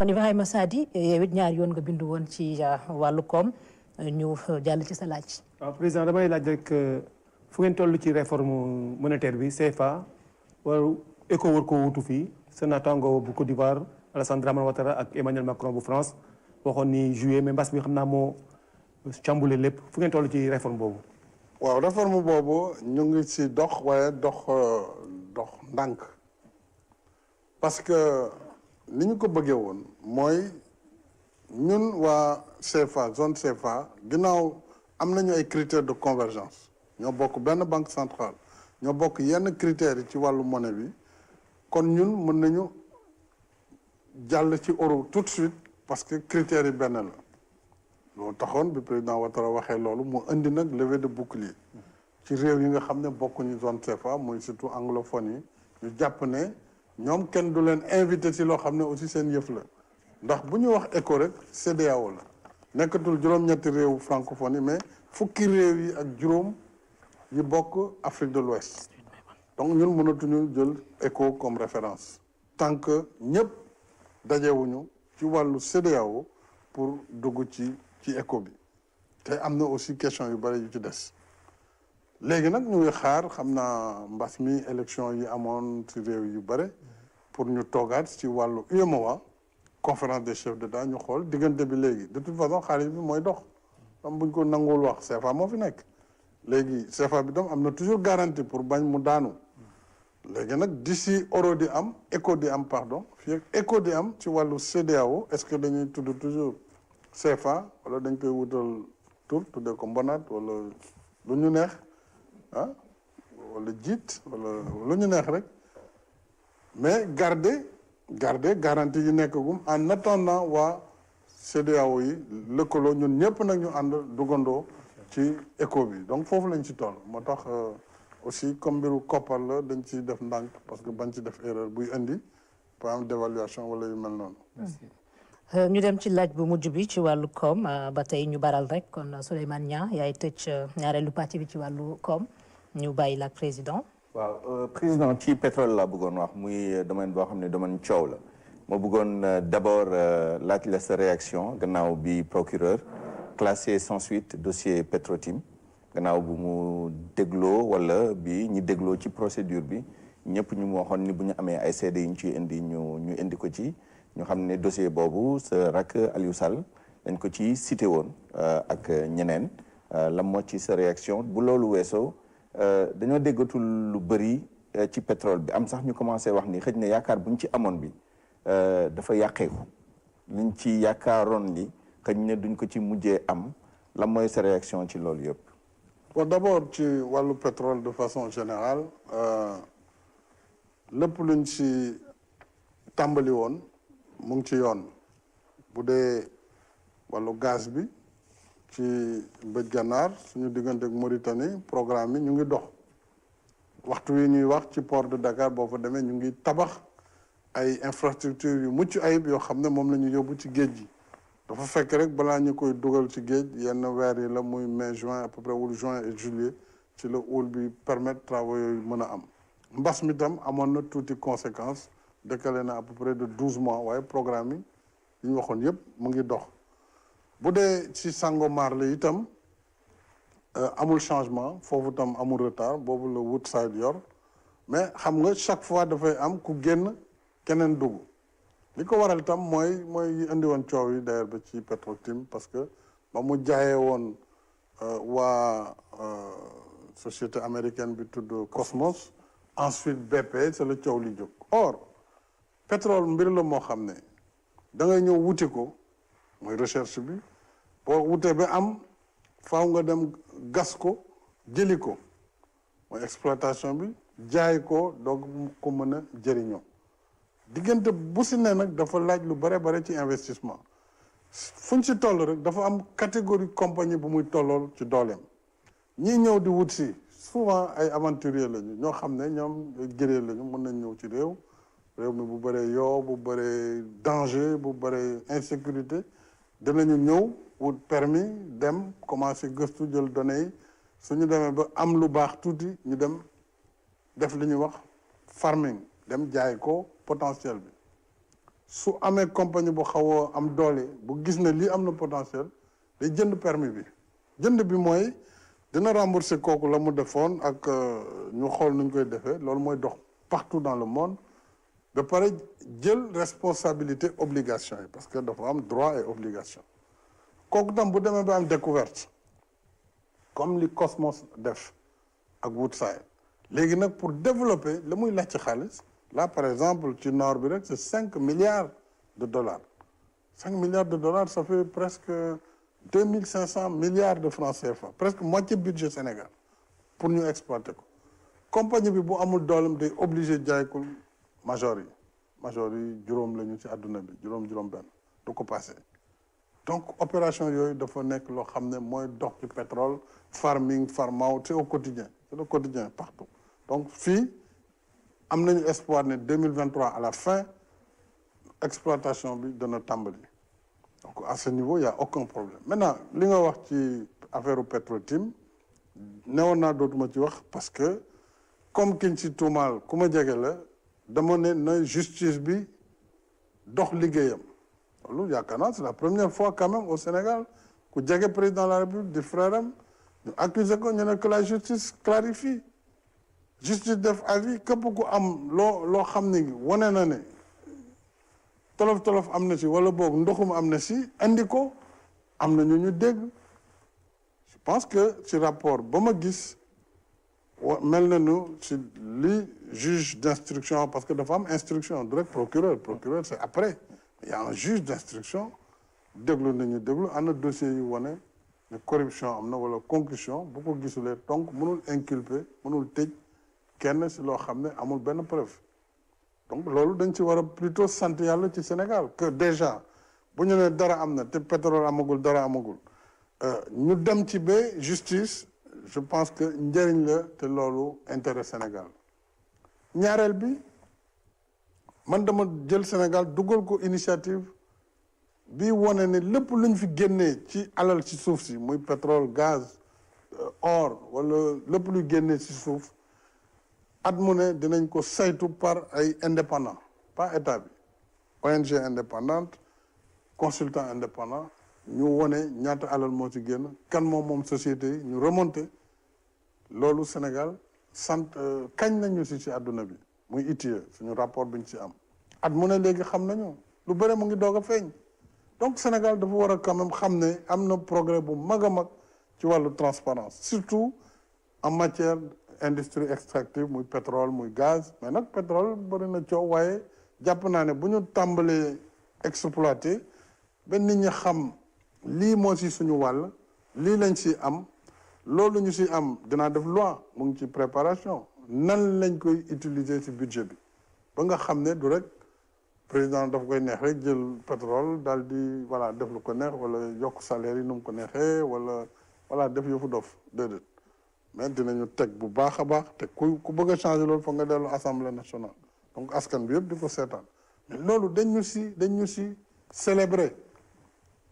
kon Ibrahima Sadi yow it ñaar yoon nga bindu woon ci wàllu koom ñu jàll ci sa laaj. waaw président damay laaj rek fu ngeen toll ci réforme monétaire bi CFA wala ECO war ko wutu fii sa naataango bu Côte d'Ivoire Alassane Dramane Ouattara ak Emmanuel Macron bu France waxoon ni juillet mais mbas bi xam naa moo chamboulé lépp fu ngeen toll ci réforme boobu. waaw réforme boobu ñu ngi ci dox waaye dox ndànk parce que ni ñu ko bëggee woon mooy ñun waa CFA zone CFA ginnaaw am nañu ay critères de convergence ñoo bokk benn banque centrale ñoo bokk yenn critères yi ci wàllu monnaie bi kon ñun mën nañu jàll ci euro tout de suite parce que critères yi benn la loolu taxoon bi président Ouattara waxee loolu mu indi nag levée de bouclier ci réew yi nga xam ne bokkuñu zone CFA muy surtout anglophone yi ñu jàpp ne ñoom kenn du leen invité ci loo xam ne aussi seen yëf la ndax bu ñu wax ECO rek CEDEAO la nekkatul juróom-ñetti réew francophone yi mais fukki réew yi ak juróom yi bokk Afrique de l'Ouest donc ñun mënatuñu jël ECO comme référence tant que ñëpp dajewuñu ci wàllu CEDEAO pour dugg ci ECO bi te am na aussi question yu bari yu ci des léegi nag ñu ngi xaar xam naa mbas mi élection yi amoon ci réew yu bare pour ñu toogaat ci wàllu UEMOA conférence des chefs d'État ñu xool diggante bi léegi de toute façon xaalis bi mooy dox am buñ ko nanguwul wax CFA moo fi nekk léegi CFA bi tam am na toujours garantie pour bañ mu daanu léegi nag d'ici euro di am ECO di am pardon fii ak ECO di am ci wàllu CEDEAO est-ce que dañuy tudd toujours CFA wala dañ koy wutal tur tuddee ko mbonaat wala lu ñu neex wala jiit wala lu ñu neex rek mais garder garantie yi nekkagum en attendant waa CEDEAO yi lëkkaloo ñun ñëpp nag ñu ànd dugandoo ci ECO bi donc foofu lañ ci toll moo tax aussi comme mbiru koppar la dañ ciy def ndànk parce que bañ ci def erreur buy indi par exemple d'évaluation wala yu mel noonu. ñu dem ci laaj bu mujj bi ci wàllu koom ba tey ñu baral rek kon Souleymane Niang yaay tëj ñaareelu pàcc bi ci wàllu koom ñu bàyyi la ak président. waaw président ci pétrole laa bëggoon wax muy domaine boo xam ne domaine coow la ma bëggoon d'abord laaj la sa réaction gannaaw bi procureur classé sans suite dossier Petrotim gannaaw bu mu dégloo wala bi ñi dégloo ci procédure bi ñëpp ñu waxoon ni bu ñu amee ay seede yi ñu ciy indi ñu indi ko ci ñu xam ne dossier boobu sa rak Aliou Sall dañ ko ci cité woon ak ñeneen lan moo ci sa réaction bu loolu weesoo dañoo déggatul lu bëri ci pétrole bi am sax ñu commencé wax ni xëj na yaakaar buñ ci amoon bi dafa yàqeeku liñ ci yaakaaroon li xëj na duñ ko ci mujjee am lan mooy sa réaction ci loolu yëpp. bon d'abord ci wàllu pétrole de façon générale lépp luñ ci tàmbali woon mu ngi ci yoon bu dee wàllu gaz bi ci bëj gànnaar suñu diggante ak Mauritanie programme yi ñu ngi dox waxtu wi ñuy wax ci port de Dakar boo fa demee ñu ngi tabax ay infrastructures yu mucc ayib yoo xam ne moom la ñu yóbbu ci géej gi dafa fekk rek balaa ñu koy dugal ci géej yenn weer yi la muy mai juin à peu près wala juin et juillet ci la houle bi permettre travaux yooyu mën a am mbas mi tam amoon na tuuti conséquence décalé na à peu près de 12 mois waaye programme yi ñu waxoon yëpp mu ngi dox bu dee ci Sangomar la itam amul changement foofu tam amul retard boobu la Woodside yor mais xam nga chaque fois dafay am ku génn keneen dugg li ko waral tam mooy yi indi woon coow yi d'ailleurs ba ci Petrotim parce que ba mu jaayee woon waa société américaine bi tudd Cosmos ensuite BP c'est la coow li jóg or pétrole mbir la moo xam ne da ngay ñëw wuti ko mooy recherche bi boo wutee ba am faaw nga dem gas ko jëli ko mooy exploitation bi jaay ko doog ko mën a jëriñoo diggante bu si ne nag dafa laaj lu bare ci investissement fuñ si toll rek dafa am catégorie compagnie bu muy tollool ci dooleem ñii ñëw di wut si souvent ay aventuriers lañu ñoo xam ne ñoom gëree lañu mën nañ ñëw ci réew mi bu bëree yoo bu bëree danger bu bëree insécurité danañu ñëw wut permis dem commencer gëstu jël données yi suñu demee ba am lu baax tuuti ñu dem def li ñuy wax farming dem jaay ko potentiel bi su amee compagnie bu xaw a am doole bu gis ne lii am na potentiel day jënd permis bi jënd bi mooy dina rembourser kooku la mu defoon ak ñu xool nuñ koy defee loolu mooy dox partout dans le monde ba pare jël responsabilité obligation yi parce que dafa am droit et obligation kooku tam bu demee ba am découverte comme li Cosmos def ak Woodside léegi nag pour développer la muy laaj ci xaalis là par exemple ci nord bi rek c'est 5 milliards de dollars 5 milliards de dollars ça fait presque 2500 milliards de francs CFA presque moitié budget Sénégal pour ñu exploiter ko compagnie bi bu amul dooleem day obligé jaay ko major yi juróom la ñu ci àdduna bi juróom benn du ko passé donc opération yooyu dafa nekk loo xam ne mooy dox ci pétrole farming farm out c'est au quotidien c'est le quotidien partout donc fii am nañu espoir ne 2023 à la fin exploitation bi dana tàmbali donc à ce niveau il y a aucun problème maintenant li nga wax ci affaire Petro-Tim newoon naa dootuma ci wax parce que comme kiñ ci tuumaal ku ma jege la dama ne na justice bi dox liggéeyam loolu yaakaar naa c'est la première fois quand même au Sénégal ku jege président de la République di frère am ñu accusé ko ñu ne que la justice clarifie justice def avis képp ku am loo xam ne wane na ne tolof am na si wala boog ndoxum am na si andi ko am na ñu dégg je pense que ci rapport ba ma gis mel na nu si li juge d'instruction parce que dafa am instruction du rek procureur c'est après il y a un juge d'instruction déglu ana dossier yu wane ne corruption am na wala concussion bu ko gisulee donc mënul inculper mënul tëj kenn si loo xam ne amul benn preuve donc loolu dañ ci war a plutôt sant yàlla ci Sénégal que déjà bu ñu ne dara am na te pétrole amagul dara amagul ñu dem ci ba justice je pense que njëriñ la te loolu intérêt Sénégal ñaareel bi man dama jël Sénégal dugal ko initiative bi wane ne lépp luñ fi génnee ci alal ci suuf si muy pétrole gaz or wala lépp luy génnee ci suuf at mu ne dinañ ko saytu par ay indépendant pas état bi ONG indépendante consultant indépendant ñu wone ñaata alal moo ci génn kan moom société yi ñu remonté loolu Sénégal kañ nañu si àdduna bi muy ITIE suñu rapport bi ñu ci am at mu ne léegi xam nañu lu bëre mu ngi doog a feeñ donc Sénégal dafa war a quand même xam ne am na progrès bu mag a mag ci wàllu transparence surtout en matière industrie extractive muy pétrole muy gaz mais nag pétrole bëri na coow waaye jàpp naa ne bu ñu tàmbalee exploiter ba nit ñi xam lii moo si suñu wàll lii lañ si am loolu ñu si am dinaa def loi mu ngi ci préparation nan lañ koy utiliser si budget bi ba nga xam ne du rek président daf koy neex rek jël pétrole daal di voilà def lu ko neex wala yokk salaire yi nu mu ko neexee wala voilà def yëfu dof déedéet mais dinañu teg bu baax a baax te ku bëgg a changer loolu foog nga dellu assemblée nationale donc askan bi yëpp di ko seetaan mais loolu dañ ñu si célébrer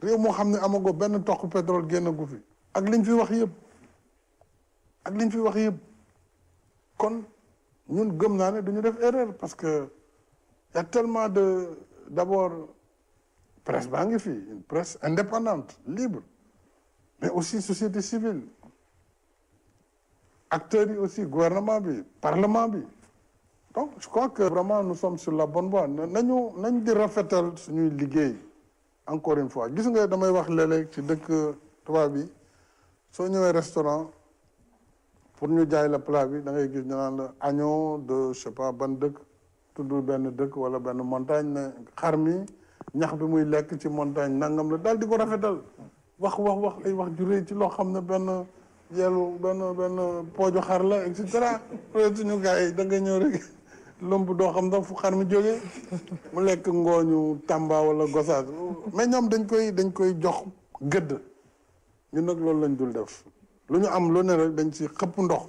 réew moo xam ne amagoo benn toq pétrole génn gu fi ak liñ fi wax yëpp kon ñun gëm naa ne duñu def erreur parce que y a tellement d'abord presse baa ngi fi une presse indépendante libre mais aussi société civile acteurs yi aussi gouvernement bi parlement bi donc je crois que vraiment nous sommes sur la bonne voie nañ di rafetal suñuy liggéey encore une fois gis nga damay wax léeg-léeg ci dëkk tubaab bi soo ñëwee restaurant pour ñu jaay la plat bi da ngay gis ñu naan la agneau de je sais pas ban dëkk tudd benn dëkk wala benn montagne ne xar mi ñax bi muy lekk ci montagne nangam la daal di ko rafetal wax ay wax ju rëy ci loo xam ne benn benn pooju xar la et cetera peut suñu gars yi da nga ñëw rek lomb doo xam ndax fu xar mi jógee mu lekk ngooñu Tamba wala Gossas mais ñoom dañ koy jox gëdd ñun nag loolu lañ dul def lu ñu am lu ne rek dañ ci xëpp ndox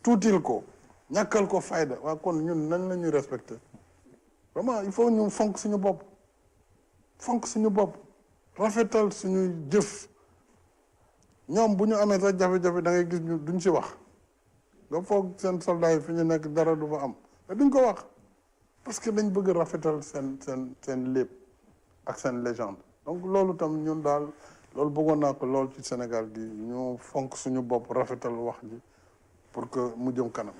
tuutil ko ñàkkal ko fayda waa kon ñun nañ la ñuy respecté vraiment il faut ñu fonk suñu bopp rafetal suñuy jëf ñoom bu ñu amee sax jafe-jafe da ngay gis ñu duñ si wax nga foog seen soldats yi fi ñu nekk dara du fa am te duñ ko wax parce que dañ bëgg rafetal seen lépp ak seen légende donc loolu tam ñun daal loolu bëggoon naa ko lool ci Sénégal gi ñu fonk suñu bopp rafetal wax ji pour que mu jëm kanam